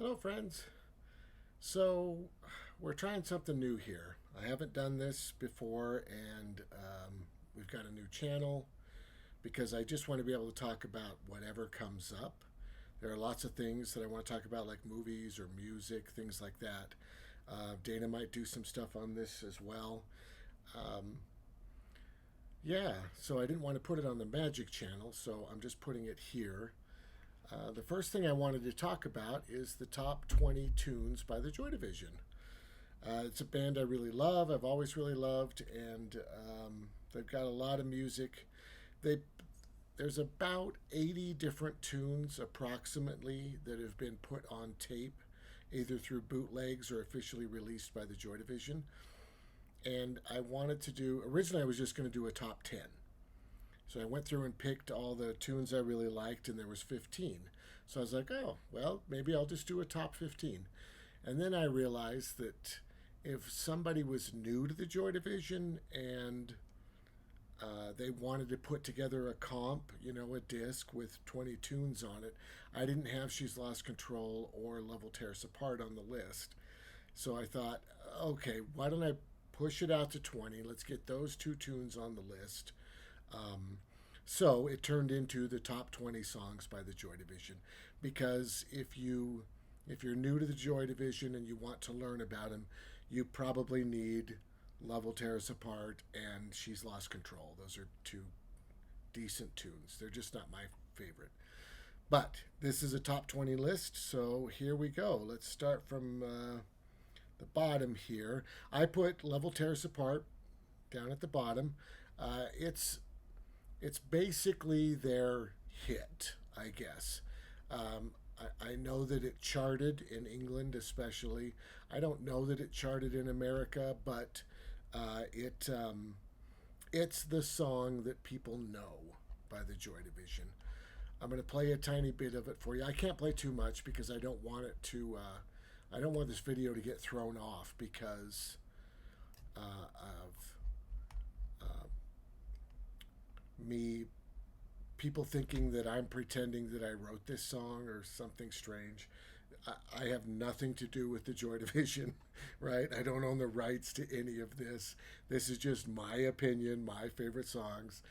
Hello, friends. So, we're trying something new here. I haven't done this before, and we've got a new channel because I just want to be able to talk about whatever comes up. There are lots of things that I want to talk about, like movies or music, things like that. Dana might do some stuff on this as well. Um, yeah, so I didn't want to put it on the Magic channel, so I'm just putting it here. The first thing I wanted to talk about is the top 20 tunes by the Joy Division. It's a band I really love. I've always really loved, and they've got a lot of music. They there's about 80 different tunes approximately that have been put on tape, either through bootlegs or officially released by the Joy Division. And I wanted to do originally I was just going to do a top 10. So I went through and picked all the tunes I really liked, and there was 15. So I was like, oh, well, maybe I'll just do a top 15. And then I realized that if somebody was new to the Joy Division and they wanted to put together a comp, a disc with 20 tunes on it, I didn't have She's Lost Control or Love Will Tear Us Apart on the list. So I thought, okay, why don't I push it out to 20? Let's get those two tunes on the list. Um, so it turned into the top 20 songs by the Joy Division, because if you're new to the Joy Division and you want to learn about them, you probably need Love Will Tear Us Apart and She's Lost Control. Those are two decent tunes. They're just not my favorite. But this is a top 20 list, so here we go. Let's start from the bottom here. I put Love Will Tear Us Apart down at the bottom. It's basically their hit, I guess. I know that it charted in England, especially. I don't know that it charted in America, but it's the song that people know by the Joy Division. I'm going to play a tiny bit of it for you. I can't play too much because I don't want it to. I don't want this video to get thrown off because of me people thinking that I'm pretending that I wrote this song or something strange. I have nothing to do with the Joy Division, right? I don't own the rights to any of this. This is just my opinion, my favorite songs.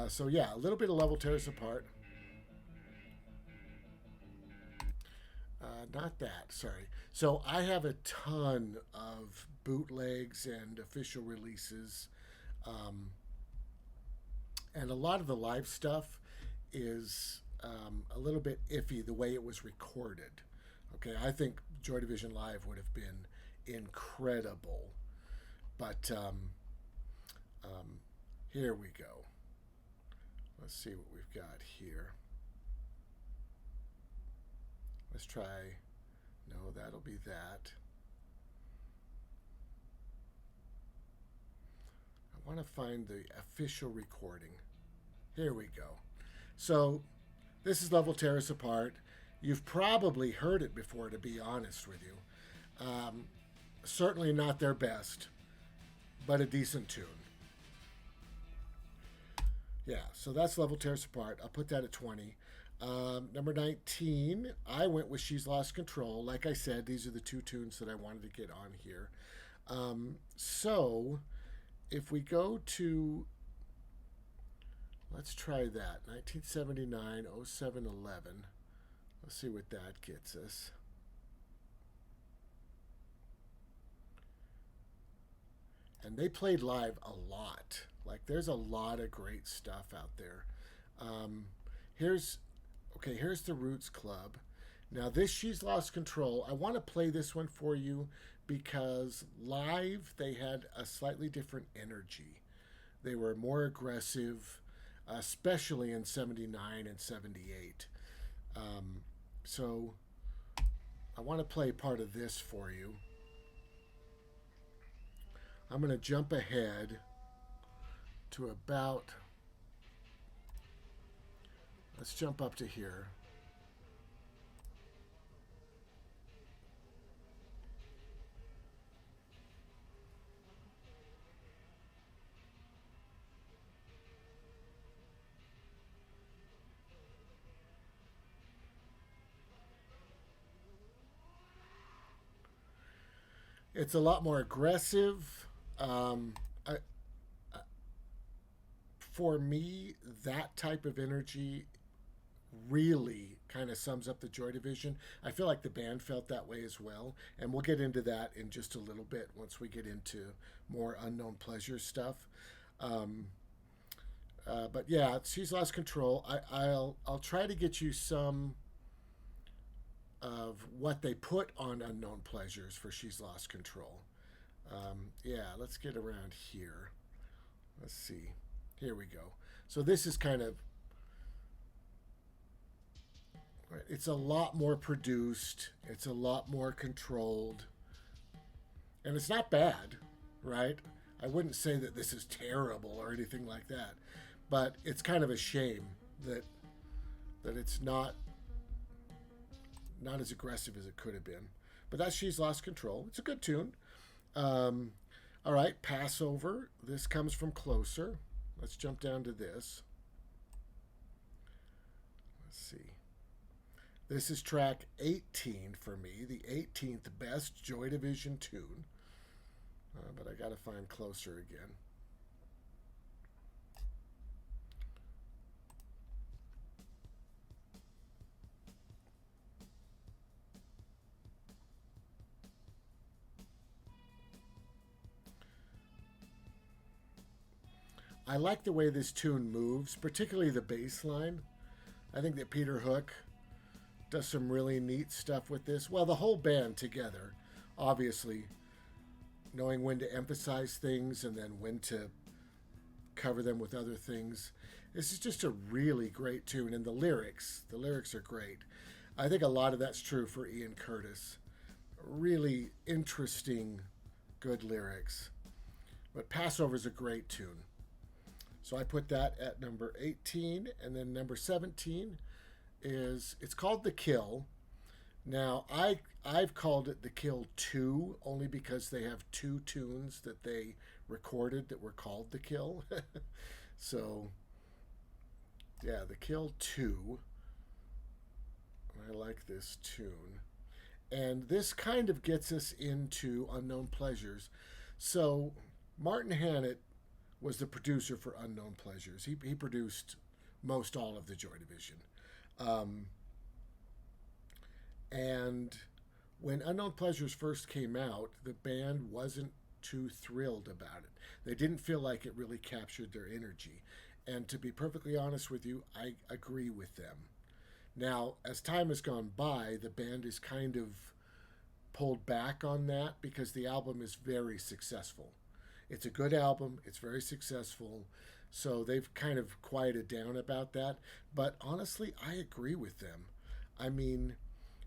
So yeah, a little bit of Love Will Tear Us Apart. Not that, sorry. So I have a ton of bootlegs and official releases, um, and a lot of the live stuff is a little bit iffy the way it was recorded. Okay, I think Joy Division Live would have been incredible, but um, here we go. Let's see what we've got here. Let's try. No, that'll be that. I want to find the official recording. Here we go. So, this is Love Will Tear Us Apart. You've probably heard it before, to be honest with you. Um, Certainly not their best, but a decent tune. Yeah, so that's Love Will Tear Us Apart. I'll put that at 20. Number 19, I went with She's Lost Control. Like I said, these are the two tunes that I wanted to get on here. So, if we go to, let's try that 1979, 07, 11. Let's see what that gets us. And they played live a lot. Like, there's a lot of great stuff out there. Um, here's here's the Roots Club. Now, this She's Lost Control. I want to play this one for you because live they had a slightly different energy. They were more aggressive, especially in 79 and 78. Um, so I want to play part of this for you. I'm going to jump ahead to about, let's jump up to here. It's a lot more aggressive. I, for me, that type of energy really kind of sums up the Joy Division. I feel like the band felt that way as well, and we'll get into that in just a little bit once we get into more Unknown Pleasure stuff. Um, but yeah, She's Lost Control. I'll try to get you some of what they put on Unknown Pleasures for She's Lost Control. Yeah, let's get around here. Let's see. Here we go. So this is kind of, it's a lot more produced, it's a lot more controlled, and it's not bad, right? I wouldn't say that this is terrible or anything like that, but it's kind of a shame that it's not as aggressive as it could have been. But that's She's Lost Control. It's a good tune. Um, all right, Passover. This comes from Closer. Let's jump down to this. Let's see. This is track 18 for me, the 18th best Joy Division tune. But I got to find Closer again. I like the way this tune moves, particularly the bass line. I think that Peter Hook does some really neat stuff with this. Well, the whole band together, obviously, knowing when to emphasize things and then when to cover them with other things. This is just a really great tune, and the lyrics are great. I think a lot of that's true for Ian Curtis. Really interesting, good lyrics. But Passover's a great tune. So I put that at number 18, and then number 17 is, it's called The Kill. Now I've called it The Kill 2 only because they have two tunes that they recorded that were called The Kill. So yeah, The Kill 2. I like this tune. And this kind of gets us into Unknown Pleasures. So Martin Hannett was the producer for Unknown Pleasures. He produced most all of the Joy Division. Um, and when Unknown Pleasures first came out, the band wasn't too thrilled about it. They didn't feel like it really captured their energy. And to be perfectly honest with you, I agree with them. Now, as time has gone by, the band is kind of pulled back on that because the album is very successful. It's a good album, it's very successful, so they've kind of quieted down about that. But honestly, I agree with them. I mean,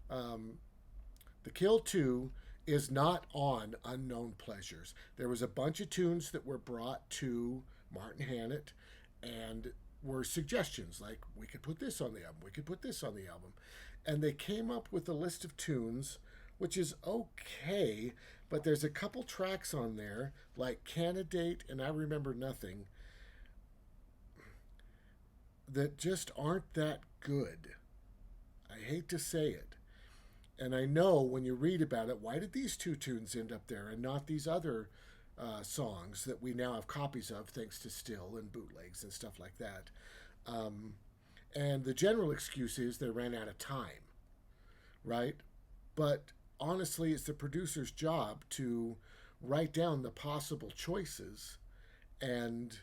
The Kill 2 is not on Unknown Pleasures. There was a bunch of tunes that were brought to Martin Hannett and were suggestions like, we could put this on the album, we could put this on the album. And they came up with a list of tunes, which is okay, but there's a couple tracks on there, like Candidate and I Remember Nothing, that just aren't that good. I hate to say it. And I know when you read about it, why did these two tunes end up there and not these other songs that we now have copies of thanks to Still and bootlegs and stuff like that? And the general excuse is they ran out of time, right? But honestly, it's the producer's job to write down the possible choices and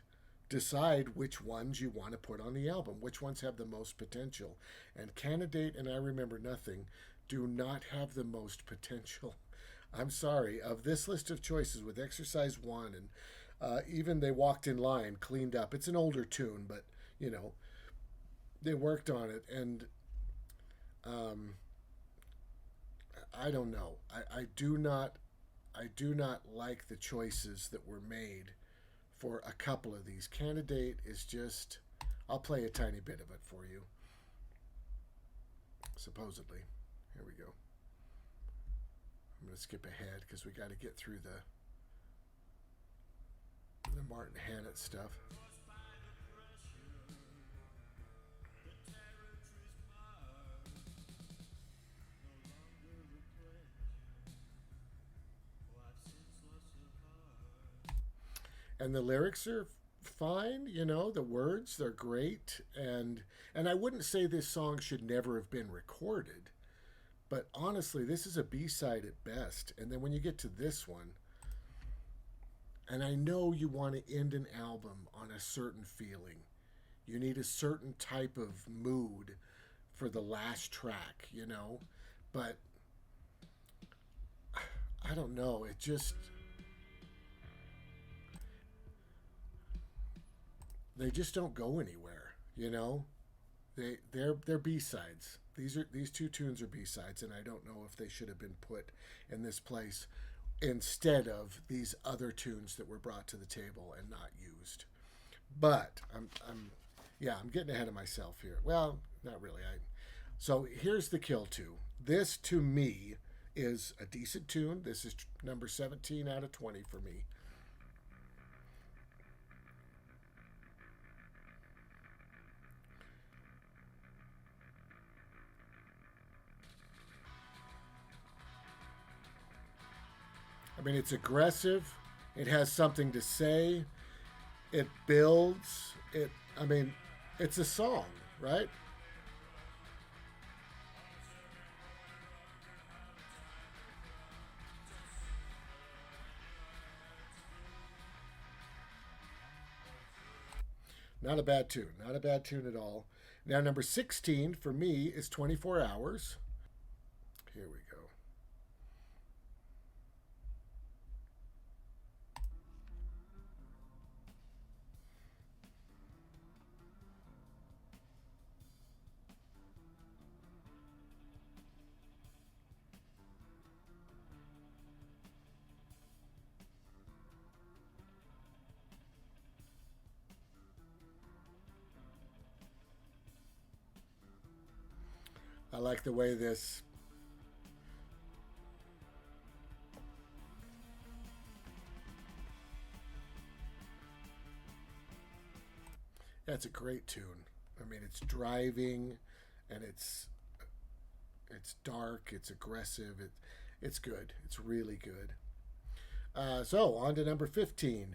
decide which ones you want to put on the album, which ones have the most potential. And Candidate and I Remember Nothing do not have the most potential. I'm sorry. Of this list of choices with Exercise 1 and even They Walked in Line, cleaned up. It's an older tune, but, you know, they worked on it. And I don't know. I do not like the choices that were made for a couple of these. Candidate is just, I'll play a tiny bit of it for you. Supposedly. Here we go. I'm going to skip ahead because we got to get through the Martin Hannett stuff. and the lyrics are fine. You know, the words, they're great, and I wouldn't say this song should never have been recorded, but honestly, this is a B-side at best. And then when you get to this one, and I know you want to end an album on a certain feeling, you need a certain type of mood for the last track, you know, but I don't know, it just, they just don't go anywhere, you know. They're B sides. These two tunes are B sides, and I don't know if they should have been put in this place instead of these other tunes that were brought to the table and not used. But I'm getting ahead of myself here. Well, not really. So here's the Kill Two. This to me is a decent tune. This is number 17 out of 20 for me. I mean, it's aggressive. It has something to say. It builds. I mean, it's a song, right? Not a bad tune. Not a bad tune at all. Now, number 16 for me is 24 Hours. Here we go. I like the way this. That's a great tune. I mean, it's driving, and it's dark. It's aggressive. It's good. It's really good. So on to number 15.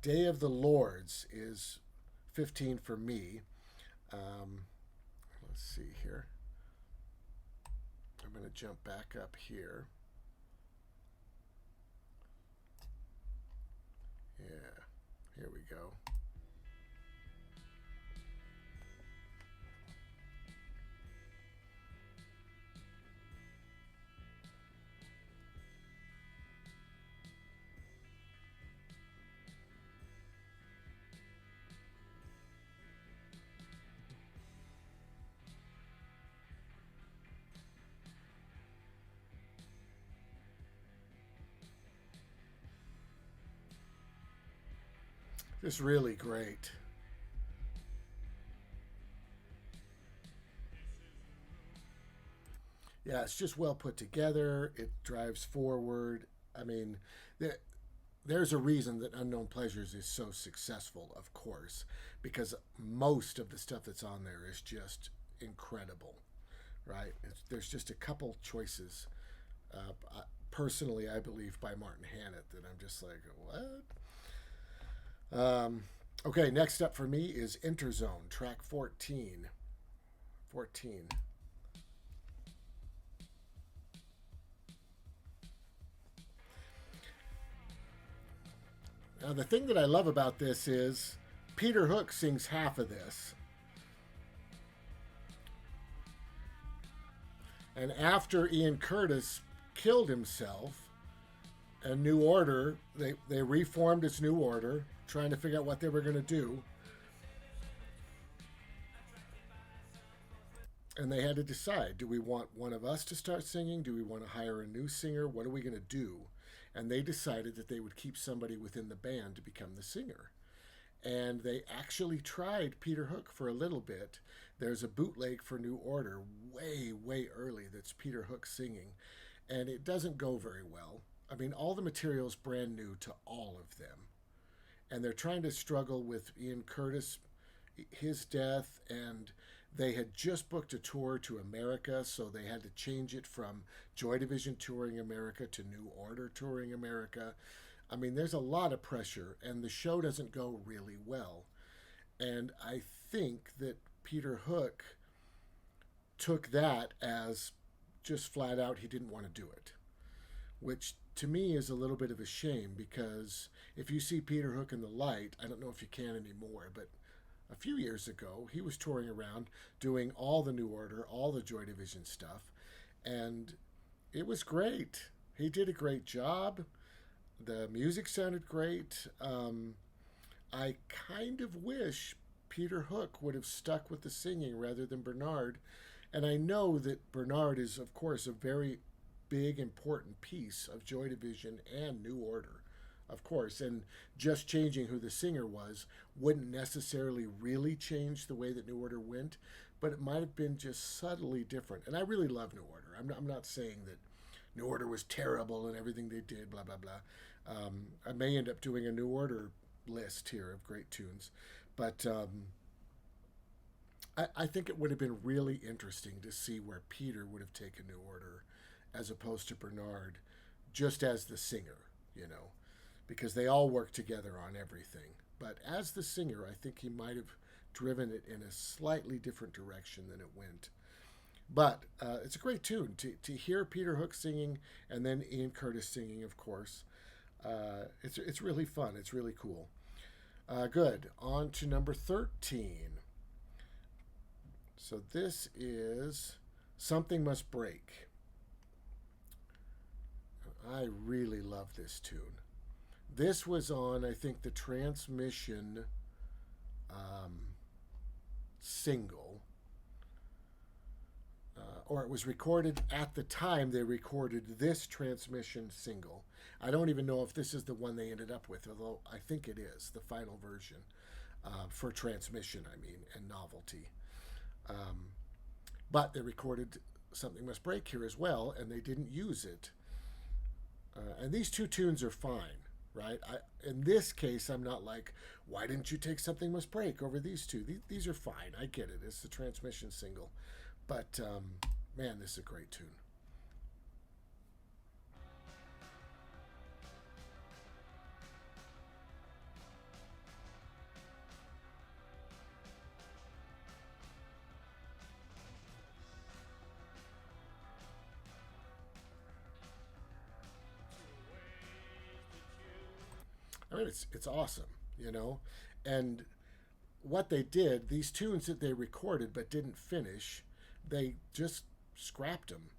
Day of the Lords is 15 for me. Um, let's see here. I'm going to jump back up here. Yeah, here we go. Just really great. Yeah, it's just well put together. It drives forward. I mean, there's a reason that Unknown Pleasures is so successful, of course, because most of the stuff that's on there is just incredible, right? There's just a couple choices. Personally, I believe by Martin Hannett that I'm just like, what? Okay, next up for me is Interzone, track 14. 14. Now, the thing that I love about this is Peter Hook sings half of this. And after Ian Curtis killed himself, a New Order, they reformed as New Order, trying to figure out what they were going to do. And they had to decide, do we want one of us to start singing? Do we want to hire a new singer? What are we going to do? And they decided that they would keep somebody within the band to become the singer. And they actually tried Peter Hook for a little bit. There's a bootleg for New Order way, way early that's Peter Hook singing, and it doesn't go very well. I mean, all the material's brand new to all of them. And they're trying to struggle with Ian Curtis, his death, and they had just booked a tour to America, so they had to change it from Joy Division touring America to New Order touring America. I mean, there's a lot of pressure, and the show doesn't go really well. And I think that Peter Hook took that as just flat out he didn't want to do it, which to me is a little bit of a shame because if you see Peter Hook in the light, I don't know if you can anymore, but a few years ago he was touring around doing all the New Order, all the Joy Division stuff, and it was great. He did a great job. The music sounded great. I kind of wish Peter Hook would have stuck with the singing rather than Bernard. And I know that Bernard is, of course, a very big, important piece of Joy Division and New Order, of course. And just changing who the singer was wouldn't necessarily really change the way that New Order went, but it might have been just subtly different. And I really love New Order. I'm not saying that New Order was terrible and everything they did, blah, blah, blah. I may end up doing a New Order list here of great tunes, but I think it would have been really interesting to see where Peter would have taken New Order as opposed to Bernard, just as the singer, because they all work together on everything. But as the singer, I think he might have driven it in a slightly different direction than it went. But it's a great tune to hear Peter Hook singing and then Ian Curtis singing, of course. It's really fun. It's really cool. Good. On to number 13. So this is Something Must Break. I really love this tune. This was on, I think, the Transmission single. Or it was recorded at the time they recorded this Transmission single. I don't even know if this is the one they ended up with, although I think it is, the final version. For Transmission, I mean, and Novelty. But they recorded Something Must Break here as well, and they didn't use it. And these two tunes are fine, right? In this case, I'm not like, why didn't you take Something Must Break over these two? These are fine. I get it. It's the Transmission single. But, man, this is a great tune. I mean, it's awesome, and what they did, these tunes that they recorded but didn't finish, they just scrapped them,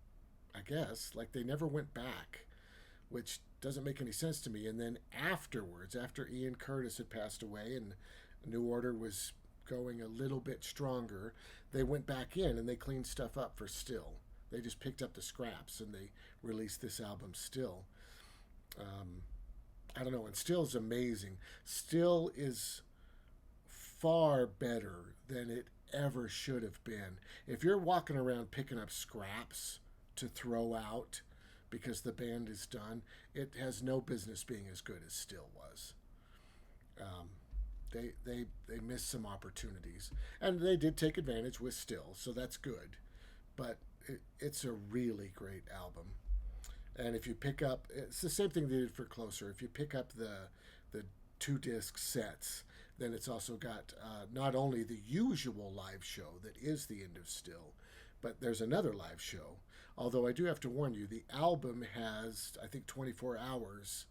I guess. Like they never went back, which doesn't make any sense to me. And then afterwards, after Ian Curtis had passed away and New Order was going a little bit stronger, they went back in and they cleaned stuff up for Still. They just picked up the scraps and they released this album Still. I don't know, and Still's amazing. Still is far better than it ever should have been. If you're walking around picking up scraps to throw out because the band is done, it has no business being as good as Still was. They missed some opportunities, and they did take advantage with Still, so that's good. But it's a really great album. And if you pick up, it's the same thing they did for Closer. If you pick up the 2-disc sets, then it's also got not only the usual live show that is the end of Still, but there's another live show. Although I do have to warn you, the album has, I think, 24 hours,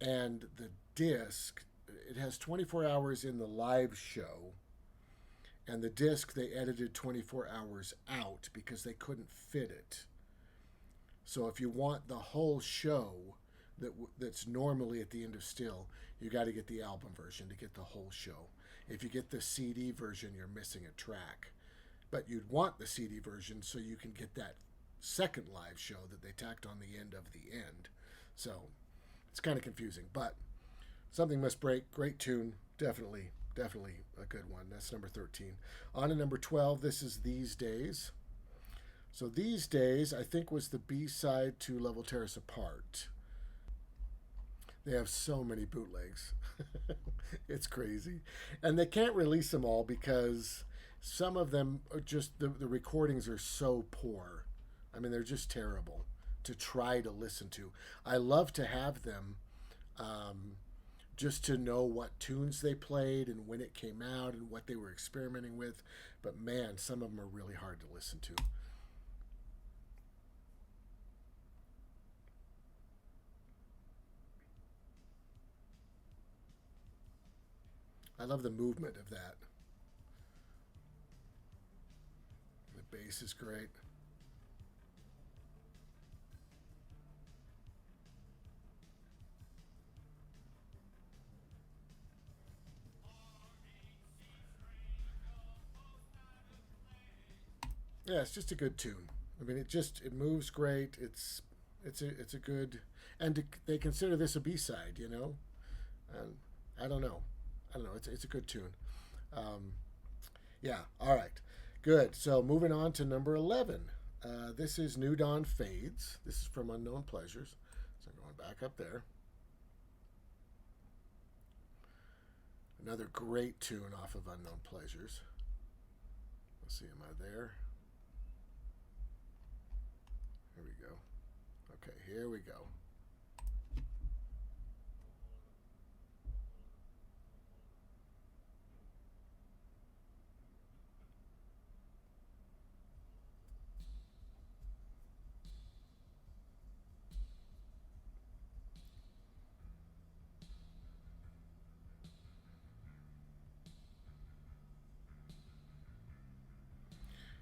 and the disc, it has 24 hours in the live show, and the disc they edited 24 hours out because they couldn't fit it. So if you want the whole show that's normally at the end of Still, you got to get the album version to get the whole show. If you get the CD version, you're missing a track. But you'd want the CD version so you can get that second live show that they tacked on the end of the end. So it's kind of confusing. But Something Must Break, great tune. Definitely a good one. That's number 13. On to number 12, this is These Days. So These Days, I think, was the B-side to Love Will Tear Us Apart. They have so many bootlegs. It's crazy. And they can't release them all because some of them are just, the recordings are so poor. I mean, they're just terrible. to try to listen to. I love to have them, just to know what tunes they played and when it came out and what they were experimenting with. But man, some of them are really hard to listen to. I love the movement of that. The bass is great. Yeah, it's just a good tune. I mean, it moves great. It's a good, and they consider this a B side, you know. And I don't know, I don't know. It's a good tune. Um, yeah. All right. Good. So moving on to number 11. This is New Dawn Fades. This is from Unknown Pleasures. So going back up there. Another great tune off of Unknown Pleasures. Let's see, am I there? Here we go. Okay, here we go.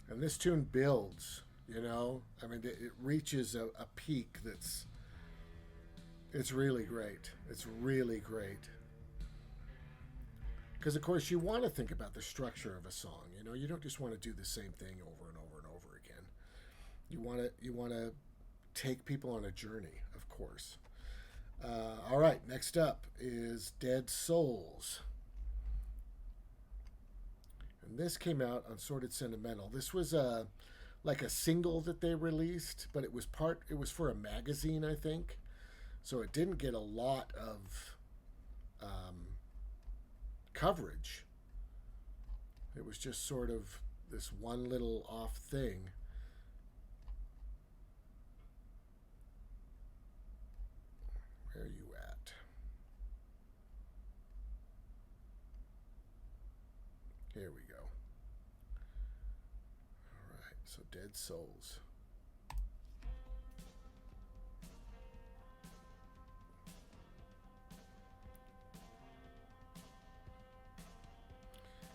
And this tune builds, you know. I mean, it reaches a peak that's it's really great. It's really great. Because of course you want to think about the structure of a song. You know, you don't just want to do the same thing over and over and over again. You want to take people on a journey, of course. All right, next up is Dead Souls. And this came out on Sorted Sentimental. This was like a single that they released, but it was for a magazine, I think. So it didn't get a lot of coverage. It was just sort of this one little off thing. Where are you at? Here we go. All right, so Dead Souls.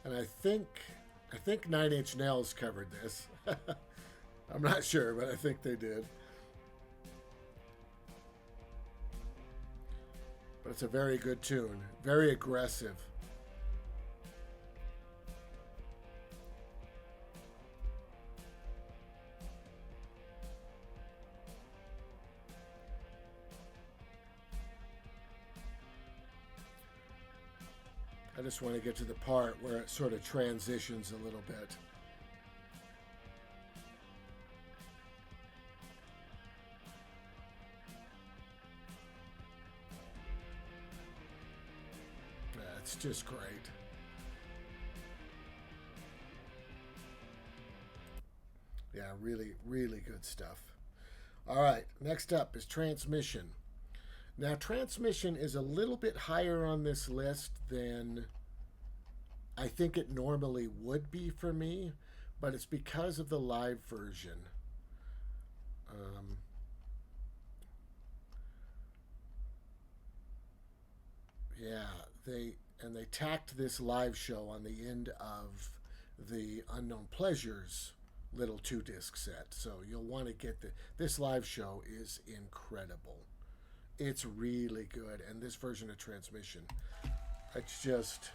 And I think Nine Inch Nails covered this. I'm not sure, but I think they did. But it's a very good tune, very aggressive. I just want to get to the part where it sort of transitions a little bit. Yeah, it's just great. Yeah, really, really good stuff. All right, next up is Transmission. Now, Transmission is a little bit higher on this list than I think it normally would be for me, but it's because of the live version. Um, yeah, they tacked this live show on the end of the Unknown Pleasures little 2 disc set, so you'll want to get this live show is incredible. It's really good, and this version of Transmission, it's just.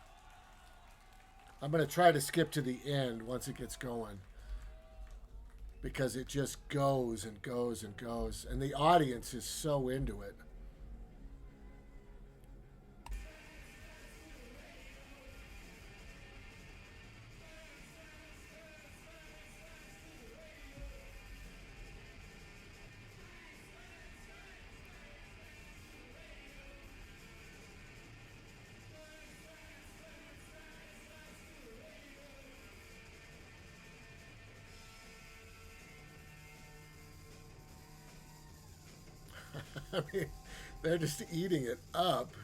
I'm going to try to skip to the end once it gets going because it just goes and goes and goes, and the audience is so into it. I mean, they're just eating it up.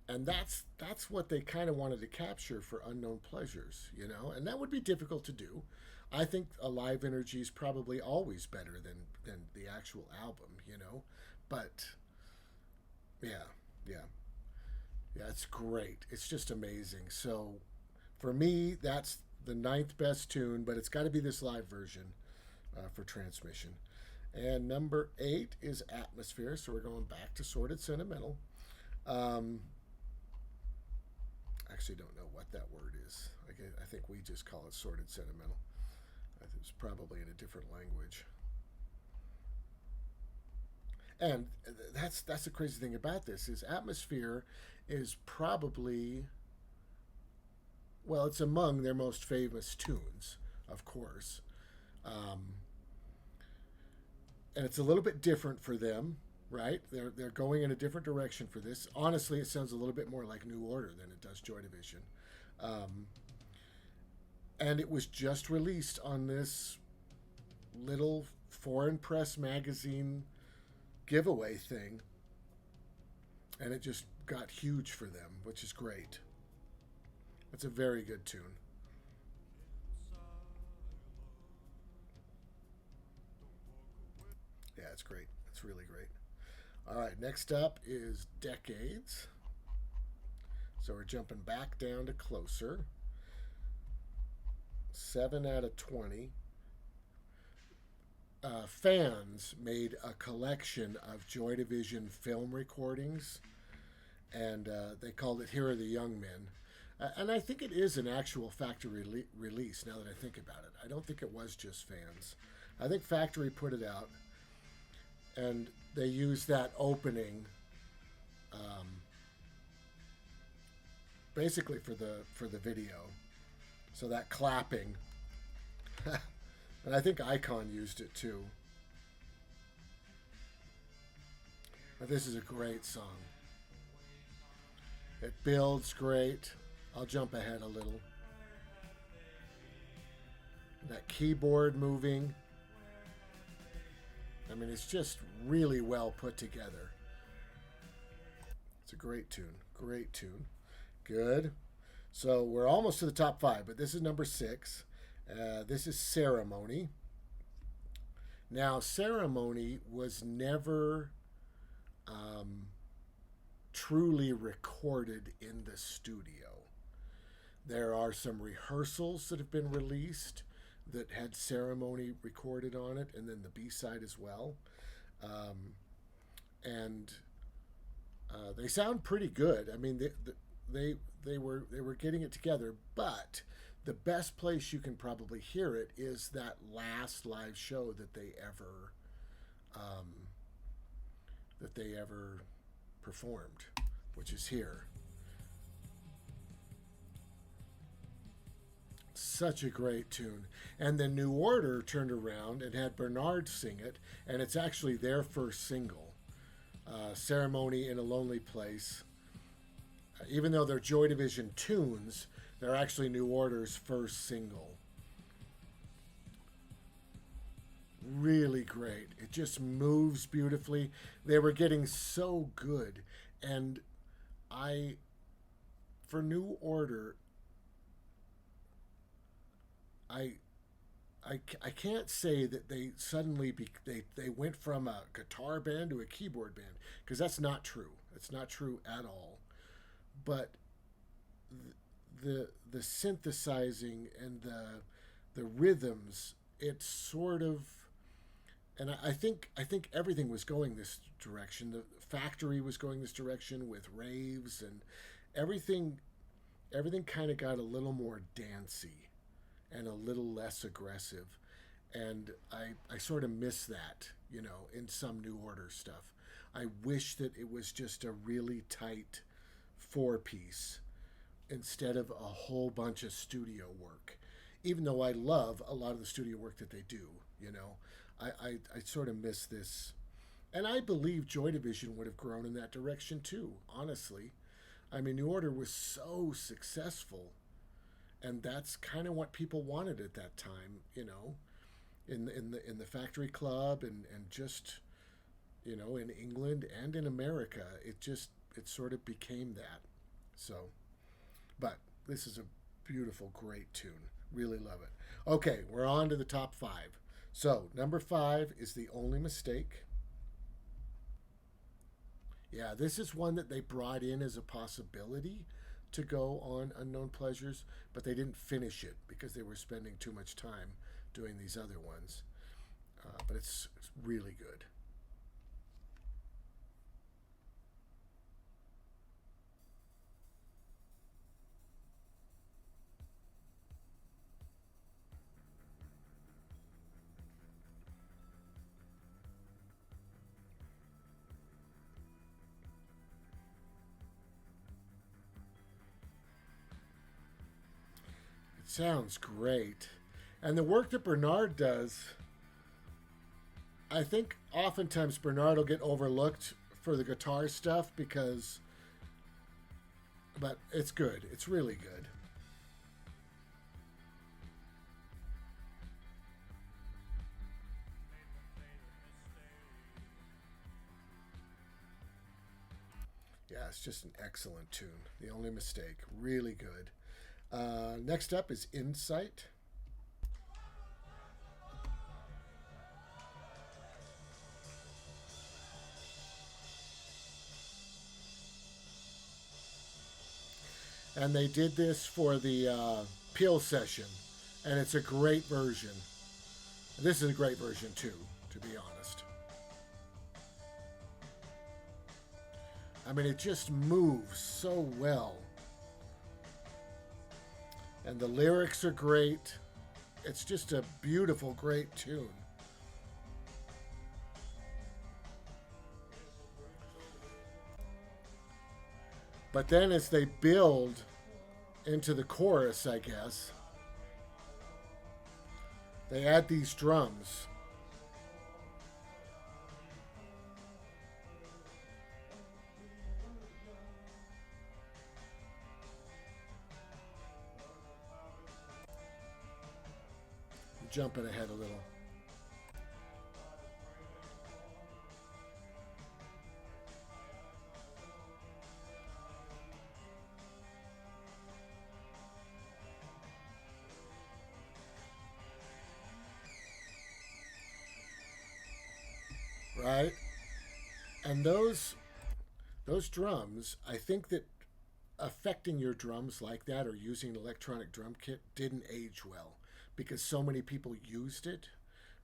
And that's what they kind of wanted to capture for Unknown Pleasures, you know, and that would be difficult to do. I think a live energy is probably always better than the actual album, you know, but yeah, yeah, yeah, it's great. It's just amazing. So for me, that's the ninth best tune, but it's got to be this live version for Transmission. And number 8 is Atmosphere. So we're going back to Sordid Sentimental. Um, actually don't know what that word is. I think we just call it Sordid Sentimental. I think it's probably in a different language. And that's the crazy thing about this is Atmosphere is probably, well, it's among their most famous tunes, of course. Um, and it's a little bit different for them, right? They're going in a different direction for this. Honestly, it sounds a little bit more like New Order than it does Joy Division. Um, and it was just released on this little foreign press magazine giveaway thing, and it just got huge for them, which is great. It's a very good tune. Yeah, it's great. It's really great. All right, next up is Decades. So we're jumping back down to Closer. 7 out of 20. Fans made a collection of Joy Division film recordings, and they called it Here Are the Young Men. And I think it is an actual factory release now that I think about it. I don't think it was just fans. I think Factory put it out, and they used that opening um, basically for the video. So that clapping, and I think Icon used it too. But this is a great song. It builds great. I'll jump ahead a little. That keyboard moving. I mean, it's just really well put together. It's a great tune. Great tune. Good. So we're almost to the top 5, but this is number 6. This is Ceremony. Now, Ceremony was never truly recorded in the studio. There are some rehearsals that have been released that had Ceremony recorded on it, and then the B-side as well. Um, and they sound pretty good. I mean, they were getting it together, but the best place you can probably hear it is that last live show um, that they ever performed, which is here. Such a great tune. And then New Order turned around and had Bernard sing it, and it's actually their first single, Ceremony in a Lonely Place. Even though they're Joy Division tunes, they're actually New Order's first single. Really great. It just moves beautifully. They were getting so good. And I, for New Order, I I can't say that they suddenly they went from a guitar band to a keyboard band because that's not true. It's not true at all. But the synthesizing and the rhythms, it's sort of, and I think everything was going this direction. The factory was going this direction with raves and everything. Everything kind of got a little more dancey and a little less aggressive, and I sort of miss that, in some New Order stuff. I wish that it was just a really tight four piece instead of a whole bunch of studio work. Even though I love a lot of the studio work that they do, I sort of miss this. And I believe Joy Division would have grown in that direction too, honestly. I mean, New Order was so successful and that's kind of what people wanted at that time, in the factory club, and just, in England and in America, it sort of became that. So, but this is a beautiful, great tune. Really love it. Okay, we're on to the top five. So, number five is The Only Mistake. Yeah, this is one that they brought in as a possibility to go on Unknown Pleasures, but they didn't finish it because they were spending too much time doing these other ones. But it's really good. It sounds great. And the work that Bernard does, I think oftentimes Bernard will get overlooked for the guitar stuff but it's good. It's really good. Yeah, it's just an excellent tune. The Only Mistake. Really good. Next up is Insight. And they did this for the Peel session, and it's a great version. This is a great version too, to be honest. I mean, it just moves so well, and the lyrics are great. It's just a beautiful, great tune. But then as they build into the chorus, I guess, they add these drums. Jumping ahead a little. Right? And those drums, I think that affecting your drums like that or using an electronic drum kit didn't age well because so many people used it.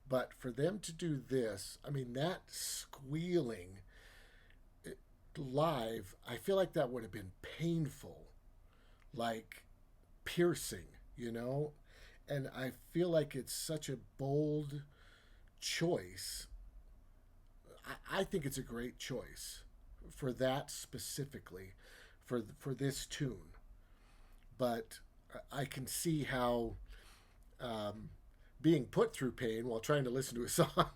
But for them to do this, I mean, that squealing live, I feel like that would have been painful, like piercing, you know? And I feel like it's such a bold choice. I think it's a great choice for that specifically, for this tune. But I can see how being put through pain while trying to listen to a song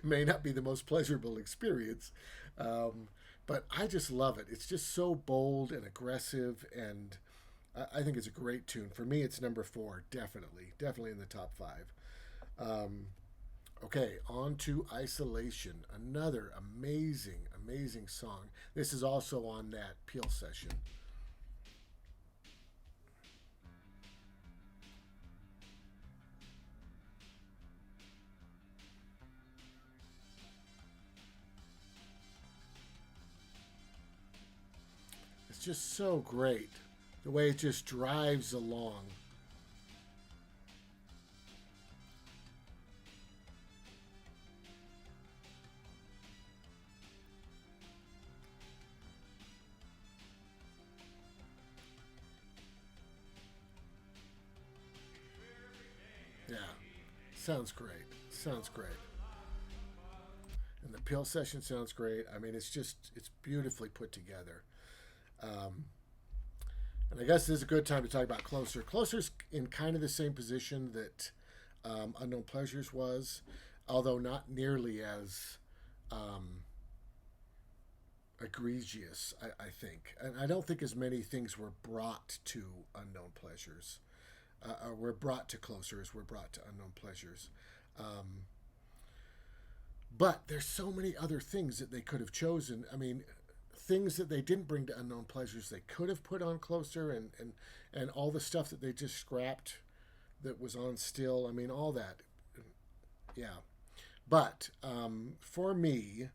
may not be the most pleasurable experience. Um, but I just love it. It's just so bold and aggressive, and I think it's a great tune. For me, it's number four, definitely, definitely in the top five. Um, okay, on to Isolation, another amazing, amazing song. This is also on that Peel session. It's just so great the way it just drives along. Yeah, sounds great. Sounds great. And the Peel session sounds great. I mean, it's beautifully put together. Um, and I guess this is a good time to talk about Closer. Closer's in kind of the same position that Unknown Pleasures was, although not nearly as um, egregious, I think. And I don't think as many things were brought to Unknown Pleasures. we're brought to closer as we're brought to unknown pleasures. Um, but there's so many other things that they could have chosen. I mean, things that they didn't bring to unknown pleasures they could have put on closer, and all the stuff that they just scrapped that was on still. I mean, all that. Yeah. But for me,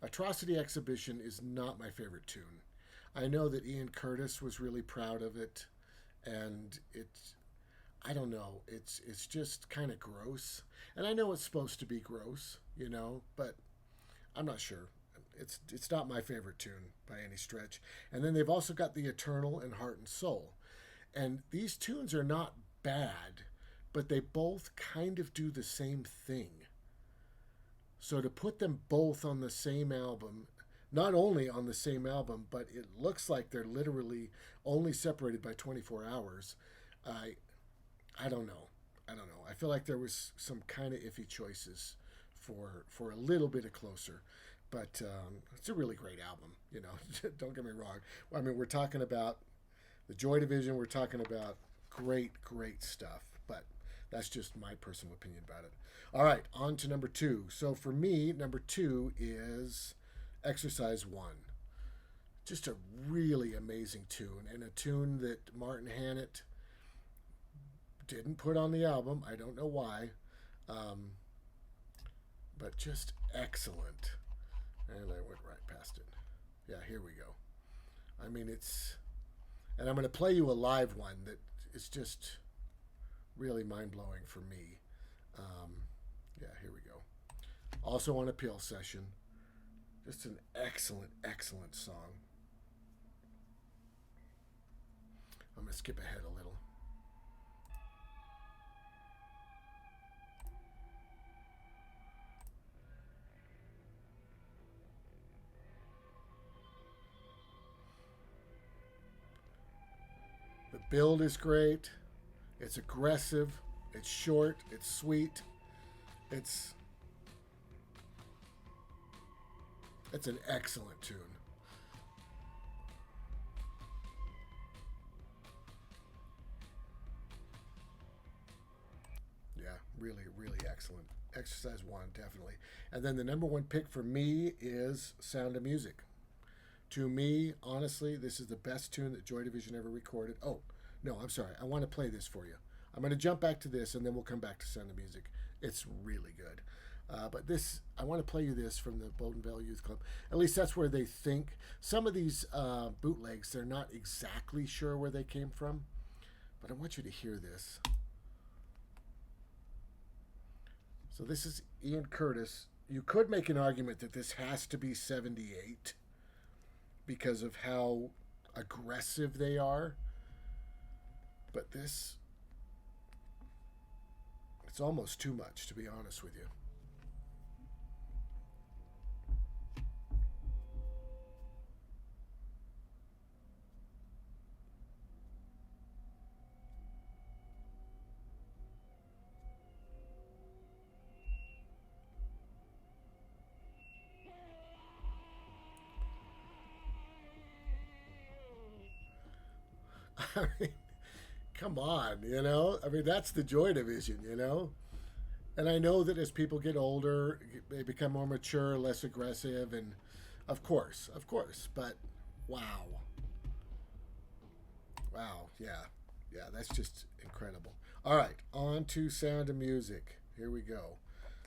Atrocity Exhibition is not my favorite tune. I know that Ian Curtis was really proud of it, and it's, I don't know, it's just kind of gross. And I know it's supposed to be gross, but I'm not sure. It's not my favorite tune by any stretch. And then they've also got the Eternal and Heart and Soul. And these tunes are not bad, but they both kind of do the same thing. So to put them both on the same album, not only on the same album, but it looks like they're literally only separated by 24 hours. I I don't know. I don't know. I feel like there was some kind of iffy choices for a little bit of closer, but it's a really great album. Don't get me wrong. I mean, we're talking about the Joy Division. We're talking about great stuff, but that's just my personal opinion about it. All right, on to number two. So for me, number two is Exercise One. Just a really amazing tune, and a tune that Martin Hannett didn't put on the album. I don't know why, but just excellent. And I went right past it. Yeah, here we go. I mean, and I'm going to play you a live one that is just really mind blowing for me. Yeah, here we go. Also on a Peel Session. Just an excellent song. I'm going to skip ahead a little. The build is great. It's aggressive. It's short. It's sweet. It's an excellent tune. Yeah, really excellent. Exercise One, definitely. And then the number one pick for me is Sound of Music. To me, honestly, this is the best tune that Joy Division ever recorded. Oh, no, I'm sorry. I want to play this for you. I'm going to jump back to this, and then we'll come back to Sound of Music. It's really good. But this, I want to play you this from the Bowden Valley Youth Club. At least that's where they think. Some of these bootlegs, they're not exactly sure where they came from. But I want you to hear this. So this is Ian Curtis. You could make an argument that this has to be 78 because of how aggressive they are. But this, it's almost too much, to be honest with you. I mean, come on, I mean, that's the Joy Division. And I know that as people get older, they become more mature, less aggressive, and of course. But wow, yeah, that's just incredible. All right, on to Sound of Music. Here we go.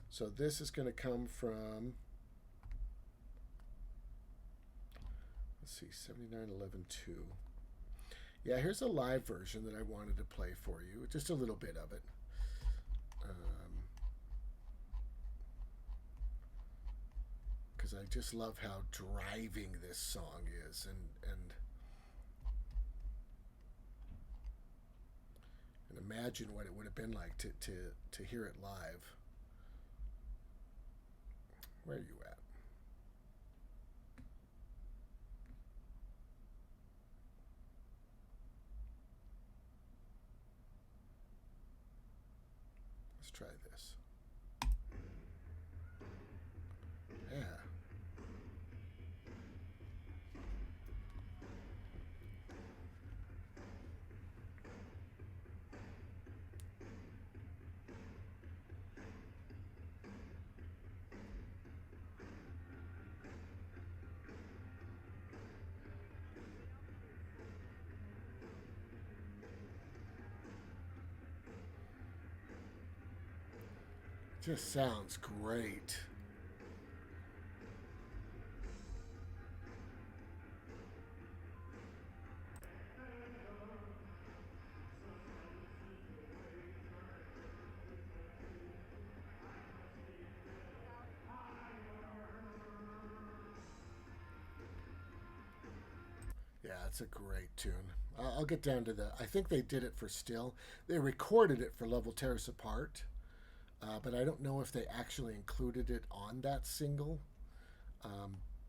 So this is going to come from, let's see, 7911-2. Yeah, here's a live version that I wanted to play for you, just a little bit of it. Because I just love how driving this song is, and imagine what it would have been like to hear it live. Where are you at? Let's try this. Yeah. Just sounds great. Yeah, it's a great tune. I'll get down to the. I think they did it for Still. They recorded it for Love Will Tear Us Apart, but I don't know if they actually included it on that single.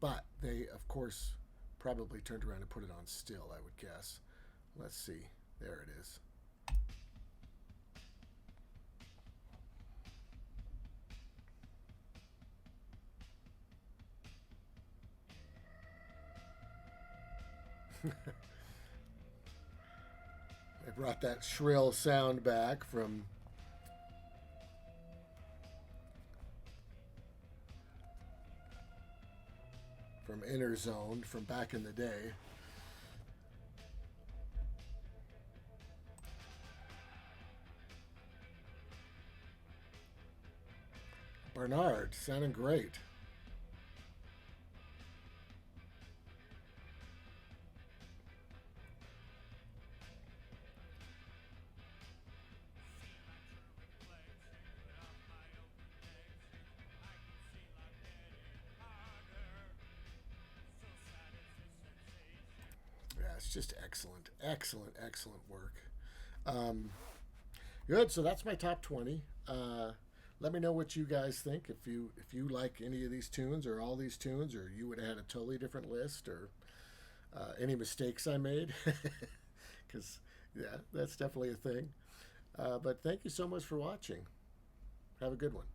But they, of course, probably turned around and put it on Still, I would guess. Let's see. There it is. They brought that shrill sound back from Inner Zone from back in the day. Bernard sounding great. Yeah, it's just excellent, excellent, excellent work. Um, Good. So that's my top 20. Let me know what you guys think. If you like any of these tunes or all these tunes, or you would have had a totally different list, or any mistakes I made, because yeah, that's definitely a thing. But thank you so much for watching. Have a good one.